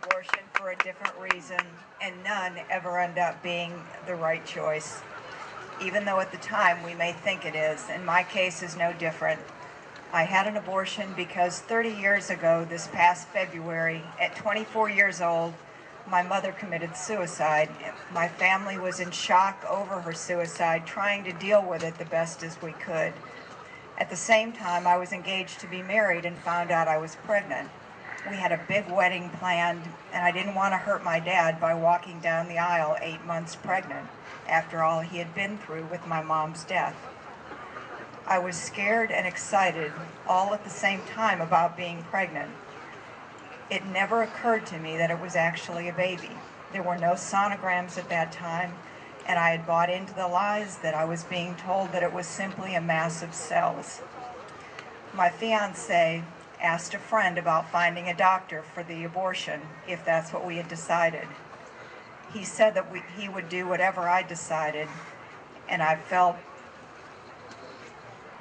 abortion for a different reason, and none ever end up being the right choice, even though at the time we may think it is. And my case is no different. I had an abortion because 30 years ago, this past February, at 24 years old, my mother committed suicide. My family was in shock over her suicide, trying to deal with it the best as we could. At the same time, I was engaged to be married and found out I was pregnant. We had a big wedding planned, and I didn't want to hurt my dad by walking down the aisle 8 months pregnant, after all he had been through with my mom's death. I was scared and excited all at the same time about being pregnant. It never occurred to me that it was actually a baby. There were no sonograms at that time, and I had bought into the lies that I was being told that it was simply a mass of cells. My fiancé asked a friend about finding a doctor for the abortion, if that's what we had decided. He said that he would do whatever I decided, and I felt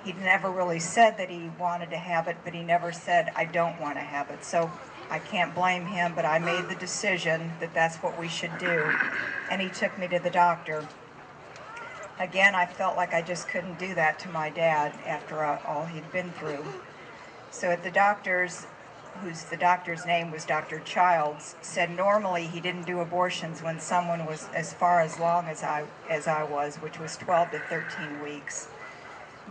he never really said that he wanted to have it, but he never said, I don't want to have it. So I can't blame him, but I made the decision that that's what we should do, and he took me to the doctor. Again, I felt like I just couldn't do that to my dad after all he'd been through. So at the doctor's name was Dr. Childs, said normally he didn't do abortions when someone was as far as long as I was, which was 12 to 13 weeks.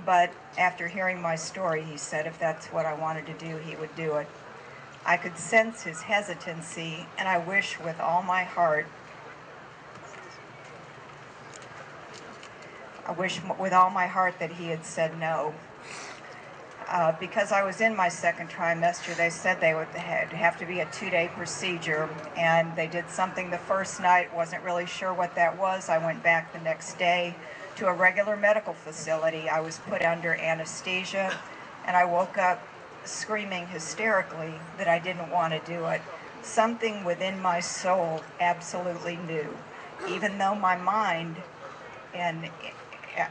But after hearing my story, he said if that's what I wanted to do, he would do it. I could sense his hesitancy, and I wish with all my heart that he had said no. Because I was in my second trimester, they said they would have to be a 2-day procedure, and they did something the first night, wasn't really sure what that was. I went back the next day to a regular medical facility. I was put under anesthesia, and I woke up screaming hysterically that I didn't want to do it. Something within my soul absolutely knew, even though my mind and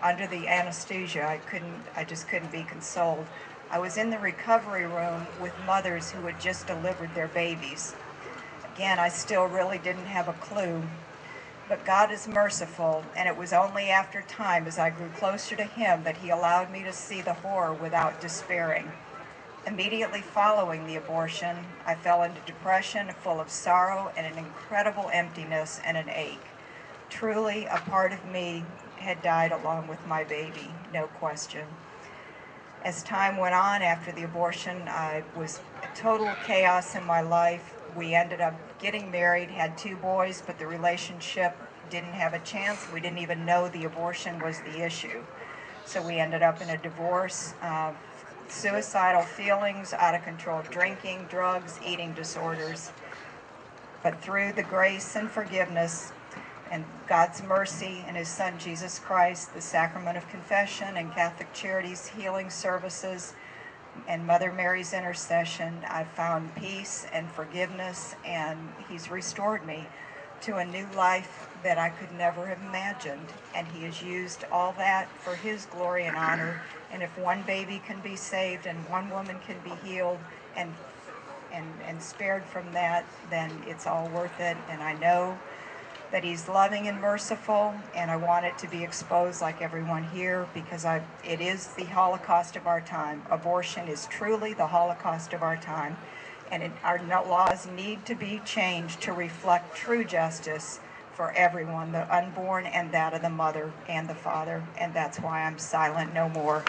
under the anesthesia, I just couldn't be consoled. I was in the recovery room with mothers who had just delivered their babies. Again, I still really didn't have a clue, but God is merciful, and it was only after time, as I grew closer to Him, that He allowed me to see the horror without despairing. Immediately following the abortion, I fell into depression, full of sorrow and an incredible emptiness and an ache. Truly, a part of me had died along with my baby, no question. As time went on after the abortion, I was total chaos in my life. We ended up getting married, had 2 boys, but the relationship didn't have a chance. We didn't even know the abortion was the issue. So we ended up in a divorce, suicidal feelings, out of control drinking, drugs, eating disorders. But through the grace and forgiveness and God's mercy and His Son Jesus Christ, the sacrament of confession and Catholic Charities healing services and Mother Mary's intercession, I found peace and forgiveness, and He's restored me to a new life that I could never have imagined. And He has used all that for His glory and honor. And if one baby can be saved and one woman can be healed and spared from that, then it's all worth it. And I know that He's loving and merciful, and I want it to be exposed like everyone here, because it is the Holocaust of our time. Abortion is truly the Holocaust of our time, and our laws need to be changed to reflect true justice for everyone, the unborn and that of the mother and the father, and that's why I'm silent no more.